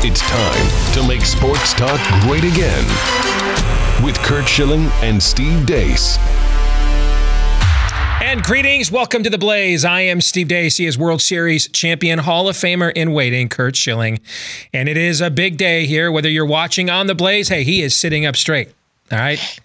It's time to make sports talk great again with Curt Schilling and Steve Deace. And greetings. Welcome to The Blaze. I am Steve Deace. He is World Series champion, Hall of Famer in waiting, Curt Schilling. And it is a big day here, whether you're watching on The Blaze. Hey, he is sitting up straight. All right.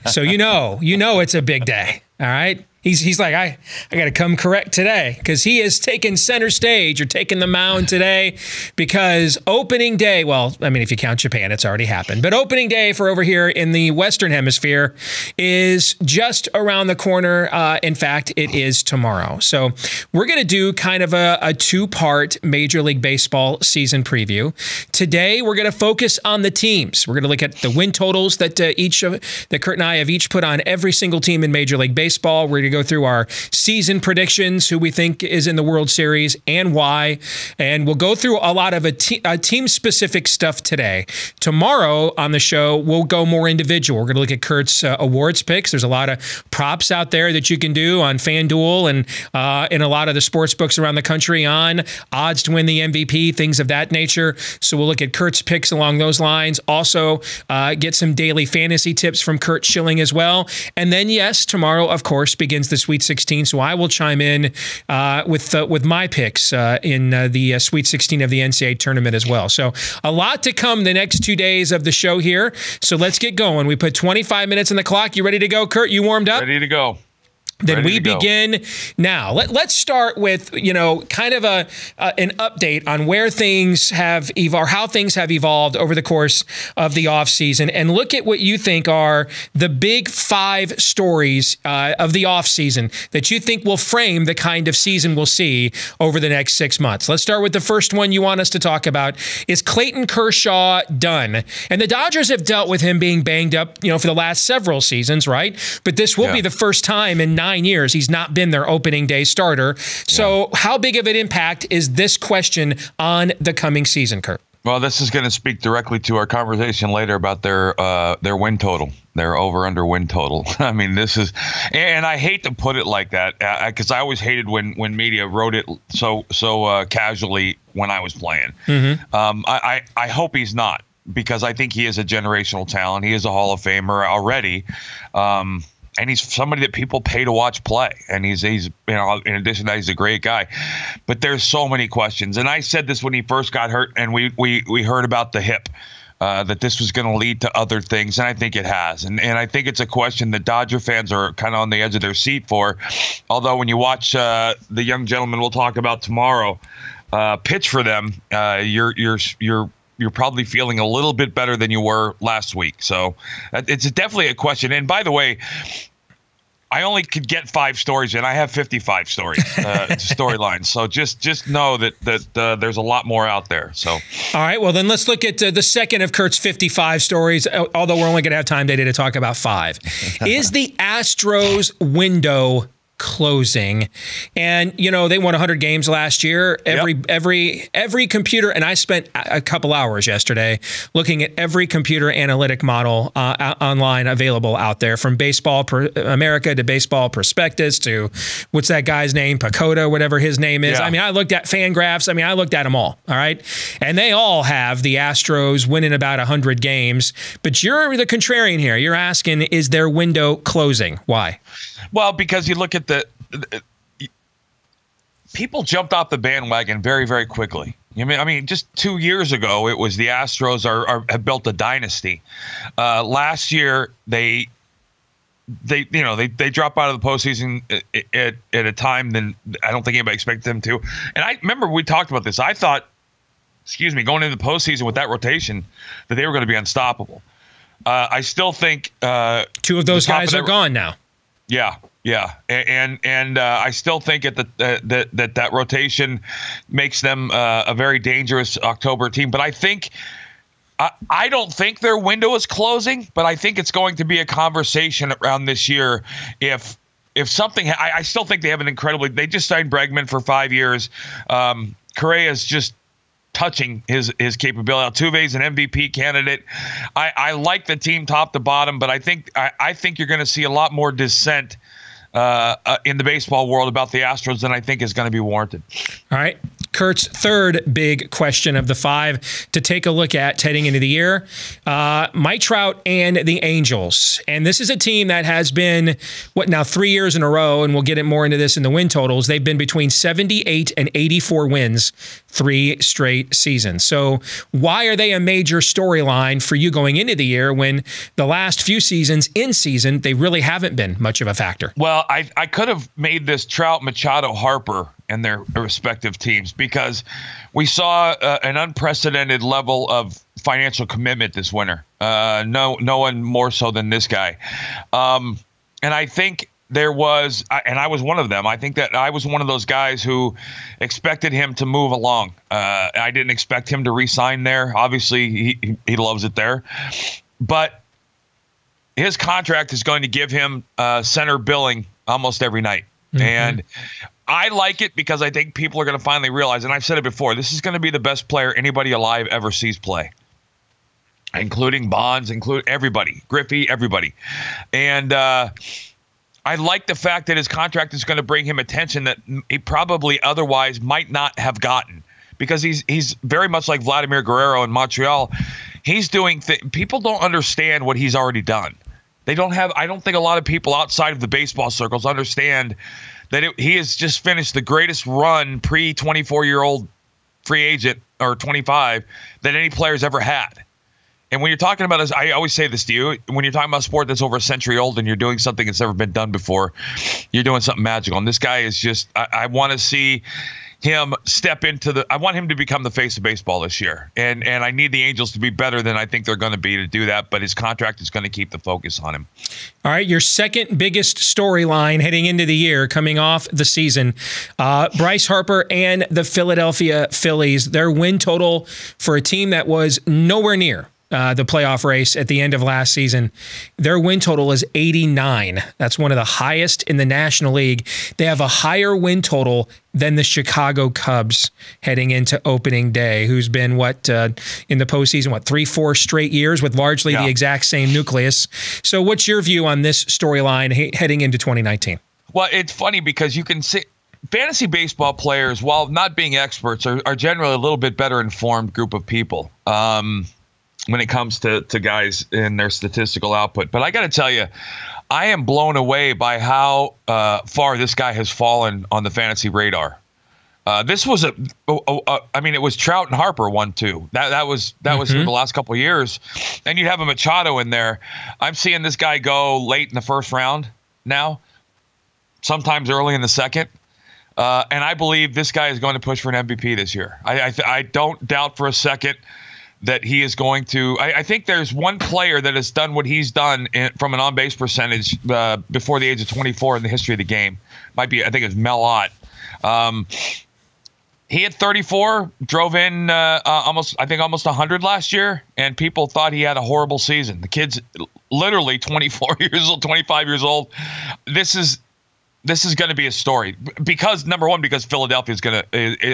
So you know it's a big day. All right. He's like, I got to come correct today because he is taking center stage or taking the mound today because opening day, well, I mean, if you count Japan, it's already happened. But opening day for over here in the Western Hemisphere is just around the corner. In fact, it is tomorrow. So we're going to do kind of a two-part Major League Baseball season preview. Today, we're going to focus on the teams. We're going to look at the win totals that Curt and I have each put on every single team in Major League Baseball. We're going to go through our season predictions, who we think is in the World Series and why. And we'll go through a lot of team-specific stuff today. Tomorrow on the show, we'll go more individual. We're going to look at Curt's awards picks. There's a lot of props out there that you can do on FanDuel and in a lot of the sports books around the country on odds to win the MVP, things of that nature. So we'll look at Curt's picks along those lines. Also, get some daily fantasy tips from Curt Schilling as well. And then, yes, tomorrow, of course, begins the Sweet 16. So I will chime in with my picks in the Sweet 16 of the NCAA tournament as well. So a lot to come the next 2 days of the show here. So let's get going. We put 25 minutes on the clock. You ready to go, Curt? You warmed up? Ready to go. Then we begin now. Let's start with, kind of an update on where things have evolved, how things have evolved over the course of the offseason, and look at what you think are the big 5 stories of the offseason that you think will frame the kind of season we'll see over the next 6 months. Let's start with the first one you want us to talk about. Is Clayton Kershaw done? And the Dodgers have dealt with him being banged up, for the last several seasons, right? But this will be the first time in 9 years he's not been their opening day starter. So how big of an impact is this question on the coming season, Curt? Well, this is going to speak directly to our conversation later about their win total, their over-under win total. I mean, this is, and I hate to put it like that because I always hated when media wrote it so casually when I was playing. Mm-hmm. I hope he's not, because I think he is a generational talent. He is a Hall of Famer already. And he's somebody that people pay to watch play. And he's in addition to that, he's a great guy. But there's so many questions. And I said this when he first got hurt, and we heard about the hip, that this was going to lead to other things. And I think it has. And I think it's a question that Dodger fans are kind of on the edge of their seat for. Although when you watch the young gentleman we'll talk about tomorrow pitch for them, you're probably feeling a little bit better than you were last week. So it's definitely a question. And by the way, I only could get 5 stories in. I have 55 stories, storylines. So just know that there's a lot more out there. So, all right. Well, then let's look at the second of Curt's 55 stories, although we're only going to have time today to talk about 5. Is the Astros window closing? And they won 100 games last year. Every computer, and I spent a couple hours yesterday looking at every computer analytic model online available out there, from Baseball America to Baseball Prospectus to what's that guy's name, Pacoda, whatever his name is. I mean, I looked at Fangraphs. I mean, I looked at them all right, and they all have the Astros winning about 100 games. But you're the contrarian here. You're asking, is their window closing? Why? Well, because you look at people jumped off the bandwagon very, very quickly. I mean, just 2 years ago, it was the Astros have built a dynasty. Last year, they drop out of the postseason at a time than I don't think anybody expected them to. And I remember we talked about this. I thought, going into the postseason with that rotation, that they were going to be unstoppable. I still think 2 of those guys are gone now. Yeah, and I still think that rotation makes them a very dangerous October team. But I don't think their window is closing, but I think it's going to be a conversation around this year. If something, I still think they have an incredibly. They just signed Bregman for 5 years. Correa's just touching his capability. Altuve's an MVP candidate. I like the team top to bottom, but I think you're going to see a lot more dissent in the baseball world about the Astros than I think is going to be warranted. All right. Curt's third big question of the 5 to take a look at heading into the year. Mike Trout and the Angels. And this is a team that has been, 3 years in a row, and we'll get more into this in the win totals. They've been between 78 and 84 wins 3 straight seasons. So why are they a major storyline for you going into the year when the last few seasons in season, they really haven't been much of a factor? Well, I could have made this Trout, Machado, Harper and their respective teams because we saw an unprecedented level of financial commitment this winter. No one more so than this guy. And I think there was, and I was one of them. I think that I was one of those guys who expected him to move along. I didn't expect him to re-sign there. Obviously, he loves it there. But his contract is going to give him center billing almost every night. Mm-hmm. And I like it because I think people are going to finally realize, and I've said it before, this is going to be the best player anybody alive ever sees play, including Bonds, include everybody, Griffey, everybody. And I like the fact that his contract is going to bring him attention that he probably otherwise might not have gotten, because he's very much like Vladimir Guerrero in Montreal. He's doing people don't understand what he's already done. I don't think a lot of people outside of the baseball circles understand that he has just finished the greatest run pre-24-year-old free agent, or 25, that any player's ever had. And when you're talking about this, I always say this to you, when you're talking about a sport that's over a century old and you're doing something that's never been done before, you're doing something magical. And this guy is just, I want to see him step into I want him to become the face of baseball this year. And I need the Angels to be better than I think they're going to be to do that, but his contract is going to keep the focus on him. All right, your second biggest storyline heading into the year, coming off the season, Bryce Harper and the Philadelphia Phillies, their win total for a team that was nowhere near the playoff race at the end of last season. Their win total is 89. That's one of the highest in the National League. They have a higher win total than the Chicago Cubs heading into opening day, who's been, in the postseason, 3-4 straight years with largely the exact same nucleus. So what's your view on this storyline heading into 2019? Well, it's funny because you can see fantasy baseball players, while not being experts, are generally a little bit better informed group of people when it comes to guys in their statistical output. But I got to tell you, I am blown away by how far this guy has fallen on the fantasy radar. This was it was Trout and Harper 1-2. That was for the last couple of years, and you'd have a Machado in there. I'm seeing this guy go late in the first round now, sometimes early in the second. And I believe this guy is going to push for an MVP this year. I don't doubt for a second that he is going to. I think there's one player that has done what he's done from an on-base percentage before the age of 24 in the history of the game. I think it's Mel Ott. He had 34, drove in almost 100 last year, and people thought he had a horrible season. The kid's literally 24 years old, 25 years old. This is going to be a story because, number one, because Philadelphia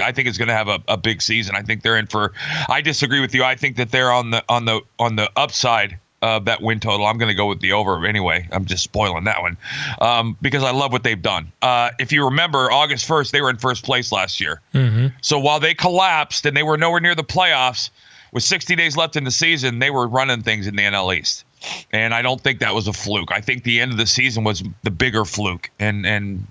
I think is going to have a big season. I think they're in for. I disagree with you. I think that they're on the upside of that win total. I'm going to go with the over anyway. I'm just spoiling that one because I love what they've done. If you remember, August 1st, they were in first place last year. Mm-hmm. So while they collapsed and they were nowhere near the playoffs, with 60 days left in the season, they were running things in the NL East. And I don't think that was a fluke. I think the end of the season was the bigger fluke. And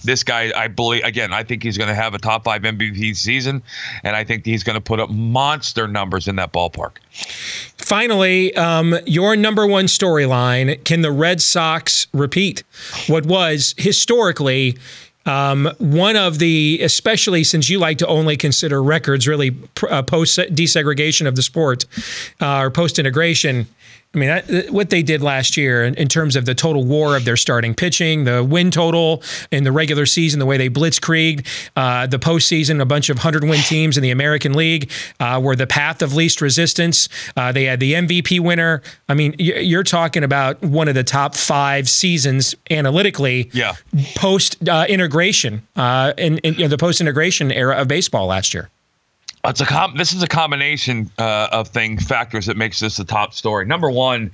this guy, I believe, again, I think he's going to have a top 5 MVP season, and I think he's going to put up monster numbers in that ballpark. Finally, your number one storyline, can the Red Sox repeat what was historically one of the, especially since you like to only consider records really post-desegregation of the sport or post-integration, I mean, what they did last year in terms of the total war of their starting pitching, the win total in the regular season, the way they blitzkrieged, the postseason, a bunch of 100-win teams in the American League were the path of least resistance. They had the MVP winner. I mean, you're talking about one of the top 5 seasons analytically post-integration in the post-integration era of baseball last year. This is a combination of factors that makes this a top story. Number one,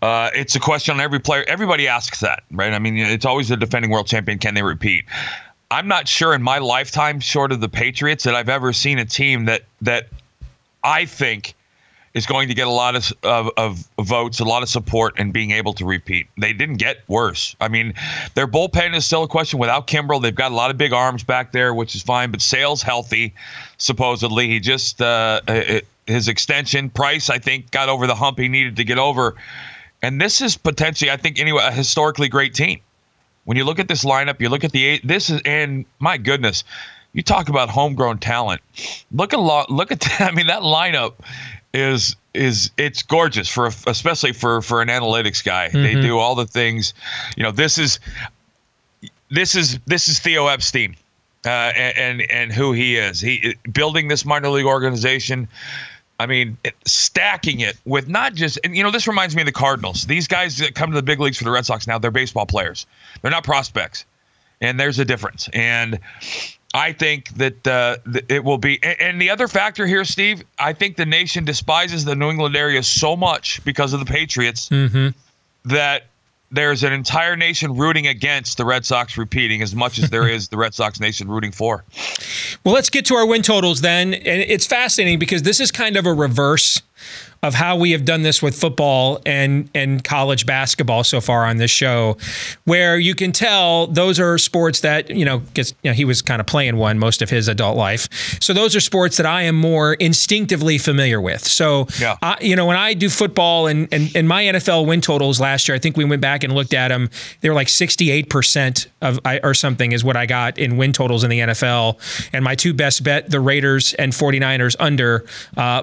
it's a question on every player. Everybody asks that, right? I mean, it's always the defending world champion. Can they repeat? I'm not sure in my lifetime, short of the Patriots, that I've ever seen a team that I think is going to get a lot of votes, a lot of support, and being able to repeat. They didn't get worse. I mean, their bullpen is still a question without Kimbrel. They've got a lot of big arms back there, which is fine, but Sale's healthy, supposedly. He just his extension, Price, I think, got over the hump he needed to get over. And this is potentially, I think, anyway, a historically great team. When you look at this lineup, you look at and my goodness, you talk about homegrown talent. Look at I mean, that lineup is it's gorgeous especially for an analytics guy. Mm-hmm. They do all the things. This is Theo Epstein and who he is. He building this minor league organization. I mean, stacking it with not just, and this reminds me of the Cardinals. These guys that come to the big leagues for the Red Sox now, they're baseball players. They're not prospects. And there's a difference. And I think that it will be. And the other factor here, Steve, I think the nation despises the New England area so much because of the Patriots that there's an entire nation rooting against the Red Sox repeating as much as there is the Red Sox nation rooting for. Well, let's get to our win totals then. And it's fascinating because this is kind of a reverse of how we have done this with football and college basketball so far on this show, where you can tell those are sports that, he was kind of playing one most of his adult life. So those are sports that I am more instinctively familiar with. So, yeah. When I do football and my NFL win totals last year, I think we went back and looked at them. They were like 68% or something is what I got in win totals in the NFL. And my two best bet, the Raiders and 49ers under,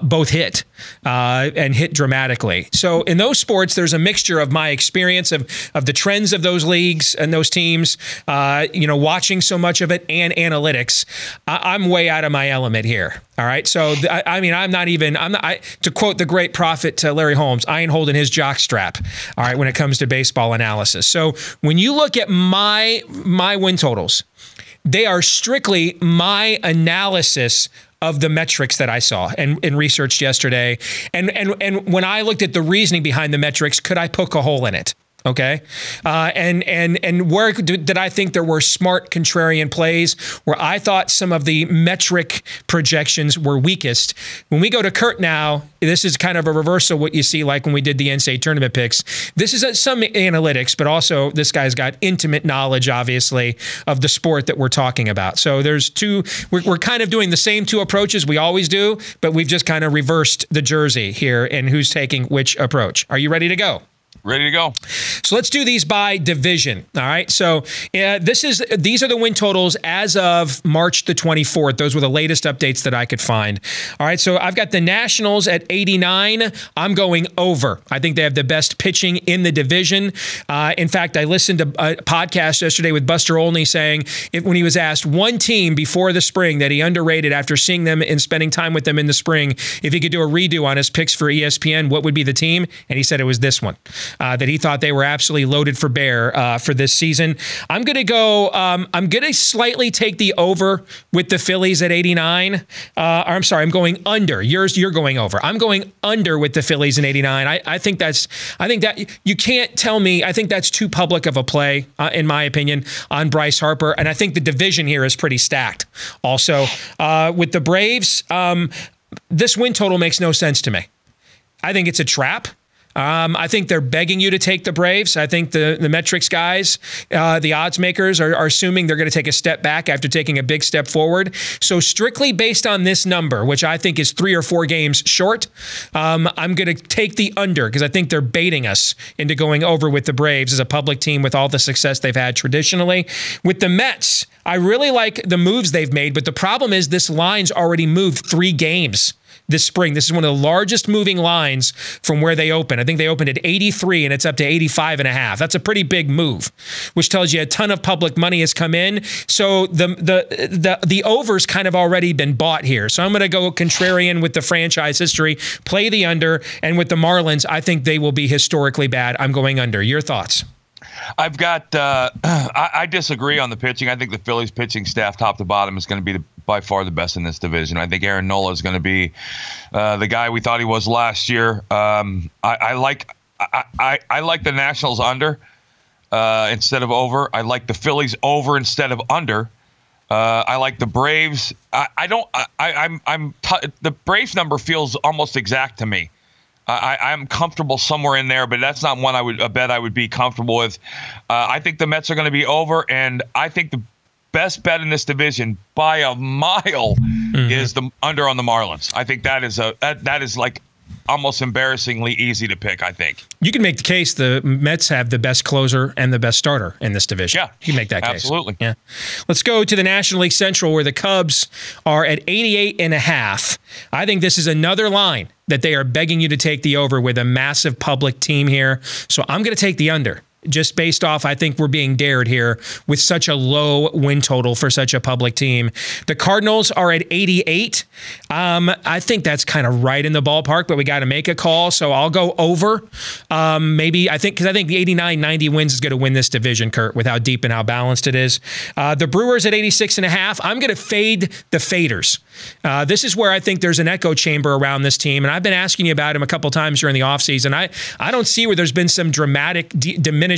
both hit. And hit dramatically. So in those sports, there's a mixture of my experience of the trends of those leagues and those teams, watching so much of it and analytics. I'm way out of my element here. All right. So, to quote the great prophet Larry Holmes, I ain't holding his jock strap. All right. When it comes to baseball analysis. So when you look at my win totals, they are strictly my analysis of the metrics that I saw and researched yesterday. And when I looked at the reasoning behind the metrics, could I poke a hole in it? Okay. And where did I think there were smart contrarian plays where I thought some of the metric projections were weakest? When we go to Curt now, this is kind of a reversal of what you see like when we did the NCAA tournament picks. This is some analytics, but also this guy's got intimate knowledge, obviously, of the sport that we're talking about. So there's we're kind of doing the same two approaches we always do, but we've just kind of reversed the jersey here and who's taking which approach. Are you ready to go? Ready to go. So let's do these by division. All right. So these are the win totals as of March the 24th. Those were the latest updates that I could find. All right. So I've got the Nationals at 89. I'm going over. I think they have the best pitching in the division. In fact, I listened to a podcast yesterday with Buster Olney saying when he was asked one team before the spring that he underrated after seeing them and spending time with them in the spring, if he could do a redo on his picks for ESPN, what would be the team? And he said it was this one. That he thought they were absolutely loaded for bear for this season. I'm going to go, I'm going to slightly take the over with the Phillies at 89. I'm sorry, I'm going under. You're going over. I'm going under with the Phillies in 89. I think that you can't tell me, I think that's too public of a play, in my opinion, on Bryce Harper. And I think the division here is pretty stacked. Also, with the Braves, this win total makes no sense to me. I think it's a trap. I think they're begging you to take the Braves. I think the metrics guys, the odds makers are assuming they're going to take a step back after taking a big step forward. So strictly based on this number, which I think is 3 or 4 games short, I'm going to take the under because I think they're baiting us into going over with the Braves as a public team with all the success they've had traditionally. With the Mets, I really like the moves they've made, but the problem is this line's already moved 3 games this spring. This is one of the largest moving lines from where they opened. I think they opened at 83 and it's up to 85.5. That's a pretty big move, which tells you a ton of public money has come in. So the over's kind of already been bought here. So I'm going to go contrarian with the franchise history, play the under, and with the Marlins, I think they will be historically bad. I'm going under. Your thoughts? I've got I disagree on the pitching. I think the Phillies pitching staff top to bottom is going to be by far the best in this division. I think Aaron Nola is going to be the guy we thought he was last year. I like the Nationals under instead of over. I like the Phillies over instead of under. I like the Braves. The Braves number feels almost exact to me. I'm comfortable somewhere in there, but that's not one a bet I would be comfortable with. I think the Mets are going to be over, and I think the best bet in this division by a mile is the under on the Marlins. I think that is like almost embarrassingly easy to pick, I think. You can make the case the Mets have the best closer and the best starter in this division. Yeah. You can make that case. Absolutely. Yeah. Let's go to the National League Central, where the Cubs are at 88.5. I think this is another line that they are begging you to take the over with a massive public team here. So I'm going to take the under. Just based off, I think we're being dared here with such a low win total for such a public team. The Cardinals are at 88. I think that's kind of right in the ballpark, but we got to make a call. So I'll go over. Because I think the 89-90 wins is going to win this division, Curt, with how deep and how balanced it is. The Brewers at 86.5. I'm going to fade the faders. This is where I think there's an echo chamber around this team, and I've been asking you about him a couple times during the offseason. I don't see where there's been some dramatic diminishment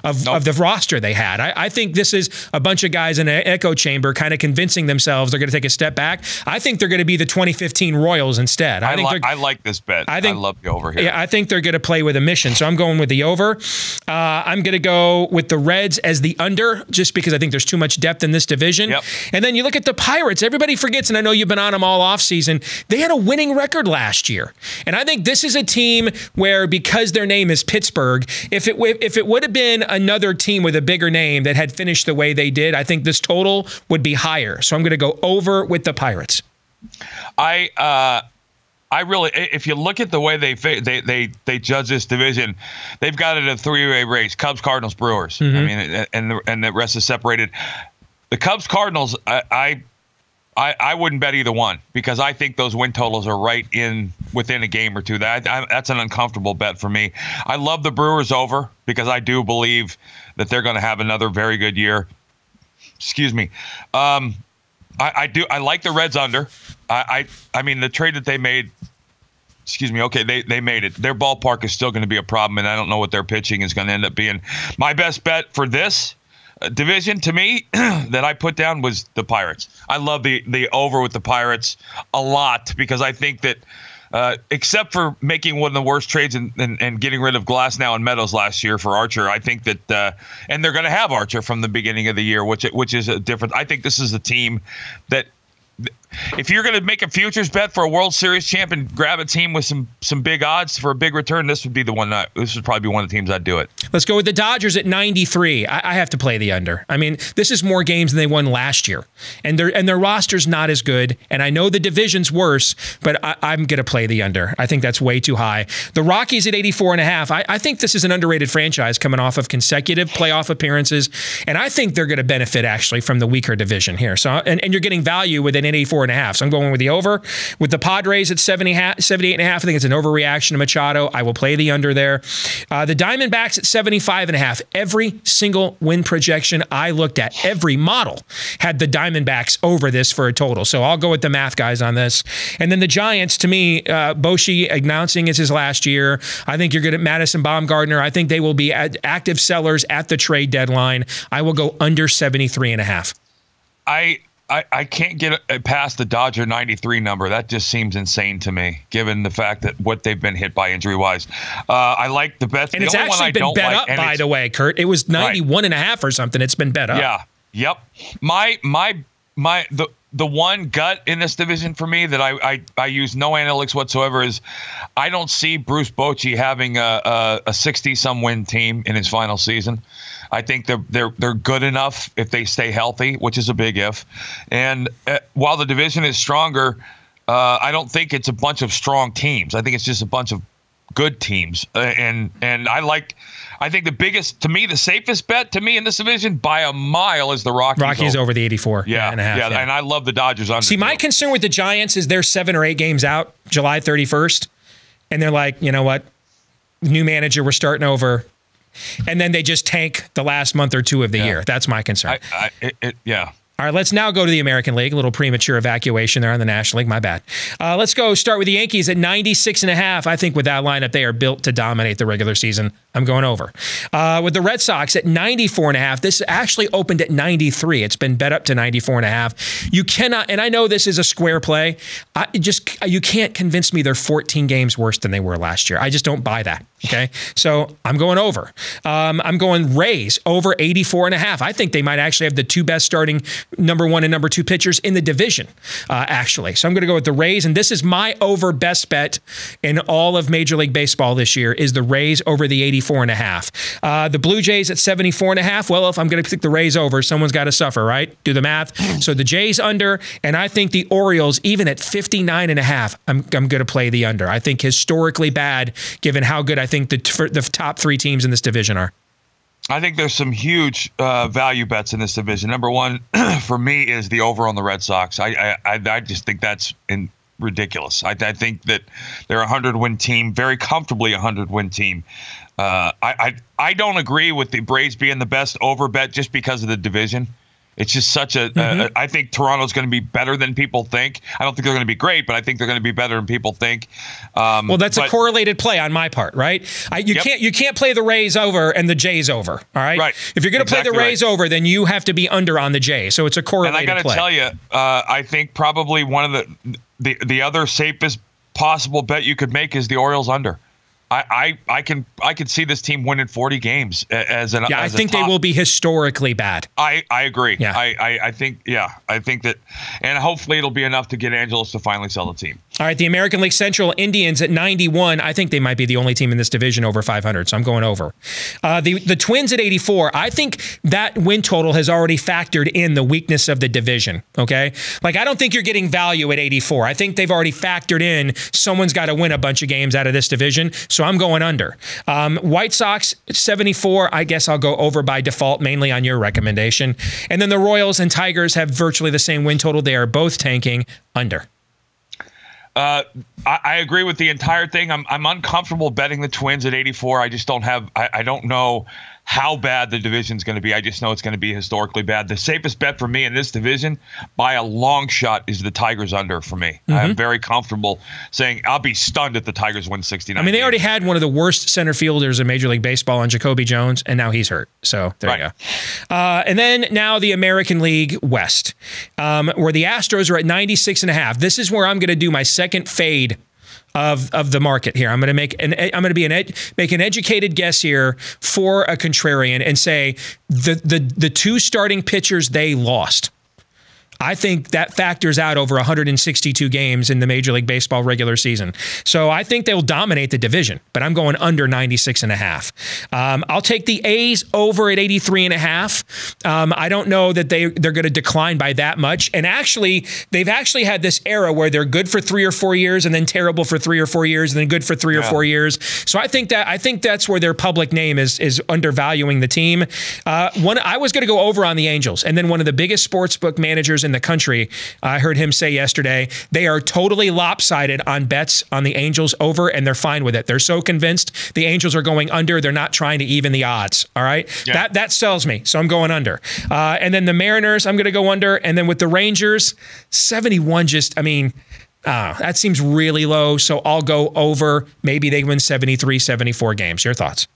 of the roster they had. I think this is a bunch of guys in an echo chamber kind of convincing themselves they're going to take a step back. I think they're going to be the 2015 Royals instead. I like this bet. I love the over here. Yeah, I think they're going to play with a mission, so I'm going with the over. I'm going to go with the Reds as the under, just because I think there's too much depth in this division. Yep. And then you look at the Pirates. Everybody forgets, and I know you've been on them all offseason, they had a winning record last year. And I think this is a team where, because their name is Pittsburgh, if it would have been another team with a bigger name that had finished the way they did, I think this total would be higher. So I'm going to go over with the Pirates. I really, if you look at the way they judge this division, they've got it a three-way race: Cubs, Cardinals, Brewers. I mean, and the rest is separated. The Cubs, Cardinals, I wouldn't bet either one, because I think those win totals are right within a game or two. That's an uncomfortable bet for me. I love the Brewers over, because I do believe that they're going to have another very good year. Excuse me. I like the Reds under. I mean, the trade that they made. Excuse me. Okay, they made it. Their ballpark is still going to be a problem, and I don't know what their pitching is going to end up being. My best bet for this division, to me, that I put down was the Pirates. I love the over with the Pirates a lot, because I think that except for making one of the worst trades and getting rid of Glasnow and Meadows last year for Archer, I think that and they're going to have Archer from the beginning of the year, which is a different. I think this is a team that, if you're going to make a futures bet for a World Series champ and grab a team with some big odds for a big return, this would be the one. This would probably be one of the teams I'd do it. Let's go with the Dodgers at 93. I have to play the under. I mean, this is more games than they won last year, and their roster's not as good. And I know the division's worse, but I'm going to play the under. I think that's way too high. The Rockies at 84.5. I think this is an underrated franchise coming off of consecutive playoff appearances, and I think they're going to benefit actually from the weaker division here. So, and you're getting value with an 84.5. So I'm going with the over. With the Padres at 78.5, I think it's an overreaction to Machado. I will play the under there. The Diamondbacks at 75.5. Every single win projection I looked at, every model had the Diamondbacks over this for a total. So I'll go with the math guys on this. And then the Giants, to me, Boshi announcing it's his last year. I think you're good at Madison Bumgarner. I think they will be active sellers at the trade deadline. I will go under 73.5. I can't get past the Dodger 93 number. That just seems insane to me, given the fact that what they've been hit by injury-wise. I like the bets. And it's actually been bet up, by the way, Curt. It was 91.5 or something. It's been bet up. Yeah. Yep. The one gut in this division for me that I use no analytics whatsoever is I don't see Bruce Bochy having a 60-some win team in his final season. I think they're good enough if they stay healthy, which is a big if. And while the division is stronger, I don't think it's a bunch of strong teams. I think it's just a bunch of good teams. And I think the biggest, to me, the safest bet to me in this division by a mile is the Rockies. Rockies over the 84. Yeah, and a half, yeah. And I love the Dodgers under. See, my concern with the Giants is they're 7 or 8 games out, July 31st. And they're like, you know what? New manager, we're starting over. And then they just tank the last month or two of the year. That's my concern. Yeah. All right, let's now go to the American League. A little premature evacuation there on the National League. My bad. Let's go start with the Yankees at 96.5. I think with that lineup, they are built to dominate the regular season. I'm going over. With the Red Sox at 94.5, this actually opened at 93. It's been bet up to 94.5. You cannot, and I know this is a square play, you can't convince me they're 14 games worse than they were last year. I just don't buy that. Okay, so I'm going over. I'm going Rays over 84.5. I think they might actually have the two best starting number 1 and number 2 pitchers in the division, actually. So I'm going to go with the Rays, and this is my over best bet in all of Major League Baseball this year is the Rays over the 84.5. The Blue Jays at 74.5. Well, if I'm going to pick the Rays over, someone's got to suffer, right? Do the math. So the Jays under, and I think the Orioles, even at 59.5, I'm going to play the under. I think historically bad, given how good I think the top 3 teams in this division are. I think there's some huge value bets in this division. Number one for me is the over on the Red Sox. I just think that's ridiculous. I think that they're a 100-win team, very comfortably a 100-win team. I don't agree with the Braves being the best over bet just because of the division. It's just such a. I think Toronto's going to be better than people think. I don't think they're going to be great, but I think they're going to be better than people think. Well, that's a correlated play on my part, right? You can't play the Rays over and the Jays over. All right. Right. If you're going to play the Rays over, then you have to be under on the Jays. So it's a correlated play. And I got to tell you, I think probably one of the other safest possible bet you could make is the Orioles under. I can see this team winning 40 games as an. Yeah, I think they will be historically bad. I agree. Yeah. I think that, and hopefully it'll be enough to get Angelos to finally sell the team. All right, the American League Central Indians at 91. I think they might be the only team in this division over 500, so I'm going over. The Twins at 84. I think that win total has already factored in the weakness of the division, okay? Like, I don't think you're getting value at 84. I think they've already factored in someone's got to win a bunch of games out of this division, so I'm going under. White Sox at 74. I guess I'll go over by default, mainly on your recommendation. And then the Royals and Tigers have virtually the same win total. They are both tanking under. I agree with the entire thing. I'm uncomfortable betting the Twins at 84. I just don't have. I don't know how bad the division's going to be. I just know it's going to be historically bad. The safest bet for me in this division, by a long shot, is the Tigers under for me. I'm very comfortable saying I'll be stunned if the Tigers win 69. I mean, they games. already had one of the worst center fielders in Major League Baseball on Jacoby Jones, and now he's hurt. So there you go. And then now the American League West, where the Astros are at 96.5. This is where I'm going to do my second fade of the market here. I'm going to make an educated guess here for a contrarian and say the 2 starting pitchers they lost. I think that factors out over 162 games in the Major League Baseball regular season. So I think they'll dominate the division, but I'm going under 96.5. I'll take the A's over at 83.5. I don't know that they're going to decline by that much. And actually, they've actually had this era where they're good for 3 or 4 years and then terrible for 3 or 4 years and then good for 3 or 4 years. So I think that's where their public name is undervaluing the team. I was going to go over on the Angels, and then one of the biggest sportsbook managers in the country, I heard him say yesterday, they are totally lopsided on bets on the Angels over, and they're fine with it. They're so convinced the Angels are going under, they're not trying to even the odds. All right? Yeah. That sells me, so I'm going under. And then the Mariners, I'm going to go under. And then with the Rangers, 71 that seems really low, so I'll go over. Maybe they win 73, 74 games. Your thoughts?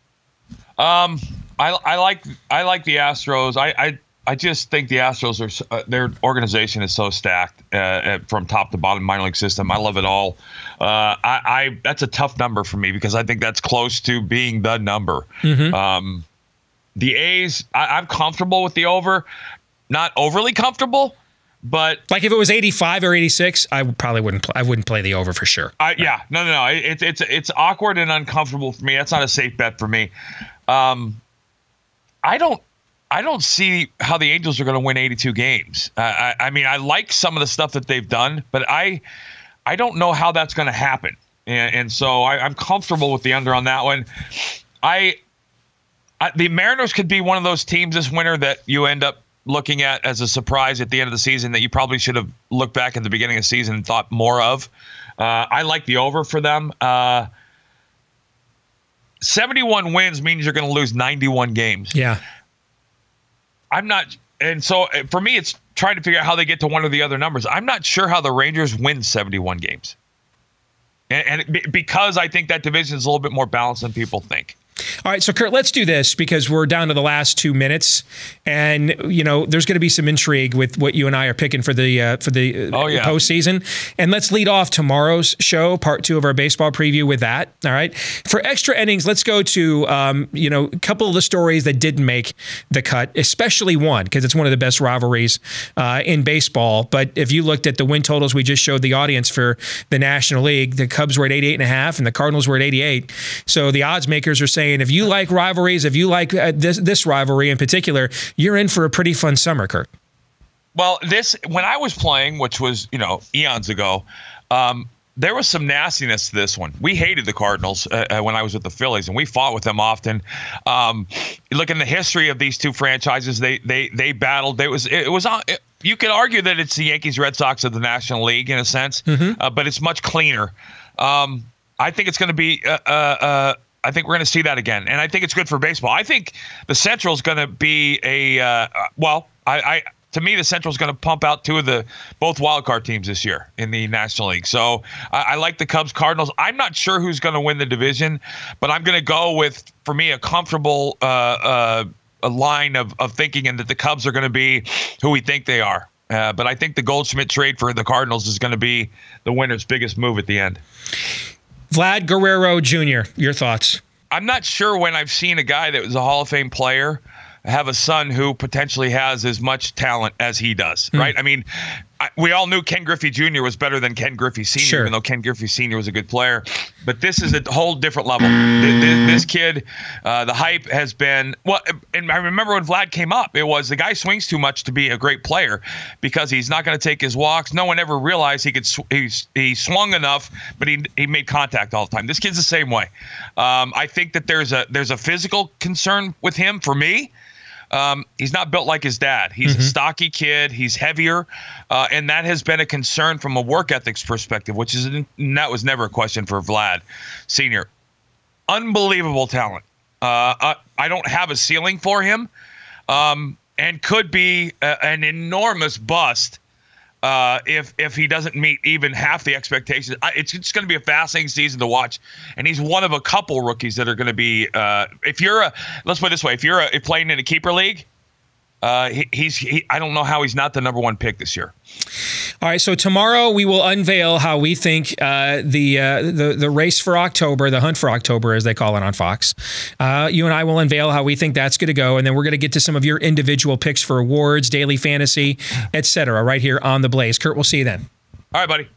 I like the Astros. I just think the Astros are their organization is so stacked from top to bottom minor league system. I love it all. That's a tough number for me because I think that's close to being the number. The A's, I'm comfortable with the over, not overly comfortable, but like if it was 85 or 86, I probably wouldn't. I wouldn't play the over for sure. Yeah, no. It's awkward and uncomfortable for me. That's not a safe bet for me. I don't see how the Angels are going to win 82 games. I mean, I like some of the stuff that they've done, but I don't know how that's going to happen. And so I'm comfortable with the under on that one. The Mariners could be one of those teams this winter that you end up looking at as a surprise at the end of the season that you probably should have looked back at the beginning of the season and thought more of. I like the over for them. 71 wins means you're going to lose 91 games. Yeah. I'm not And so for me, it's trying to figure out how they get to one or the other numbers. I'm not sure how the Rangers win 71 games. Because I think that division is a little bit more balanced than people think. All right, so Curt, let's do this because we're down to the last 2 minutes, and there's going to be some intrigue with what you and I are picking for the postseason. And let's lead off tomorrow's show, part 2 of our baseball preview, with that. All right, for extra innings, let's go to a couple of the stories that didn't make the cut, especially one because it's one of the best rivalries in baseball. But if you looked at the win totals we just showed the audience for the National League, the Cubs were at 88.5 and the Cardinals were at 88. So the odds makers are saying, if you like rivalries, if you like this rivalry in particular, you're in for a pretty fun summer, Curt. Well, when I was playing, which was, eons ago, there was some nastiness to this one. We hated the Cardinals when I was with the Phillies, and we fought with them often. Look in the history of these two franchises, they battled. You could argue that it's the Yankees, Red Sox of the National League in a sense, but it's much cleaner. I think it's going to be I think we're going to see that again, and I think it's good for baseball. I think the Central is going to be to me, the Central is going to pump out both wild card teams this year in the National League. So I like the Cubs, Cardinals. I'm not sure who's going to win the division, but I'm going to go with, for me, a comfortable a line of thinking, and that the Cubs are going to be who we think they are. But I think the Goldschmidt trade for the Cardinals is going to be the winner's biggest move at the end. Vlad Guerrero Jr., your thoughts? I'm not sure when I've seen a guy that was a Hall of Fame player have a son who potentially has as much talent as he does, right? I mean, we all knew Ken Griffey Jr. was better than Ken Griffey Sr., even though Ken Griffey Sr. was a good player. But this is a whole different level. This kid, the hype has been – well, and I remember when Vlad came up, it was the guy swings too much to be a great player because he's not going to take his walks. No one ever realized he swung enough, but he made contact all the time. This kid's the same way. I think that there's a physical concern with him for me. He's not built like his dad. He's a stocky kid. He's heavier, and that has been a concern from a work ethics perspective, that was never a question for Vlad Sr. Unbelievable talent. I don't have a ceiling for him, and could be an enormous bust if he doesn't meet even half the expectations. It's going to be a fascinating season to watch, and he's one of a couple rookies that are going to be. Let's put it this way: if you're playing in a keeper league, I don't know how he's not the number 1 pick this year. All right, so tomorrow we will unveil how we think the race for October, the hunt for October, as they call it on Fox. You and I will unveil how we think that's going to go, and then we're going to get to some of your individual picks for awards, daily fantasy, etc. right here on The Blaze. Curt, we'll see you then. All right, buddy.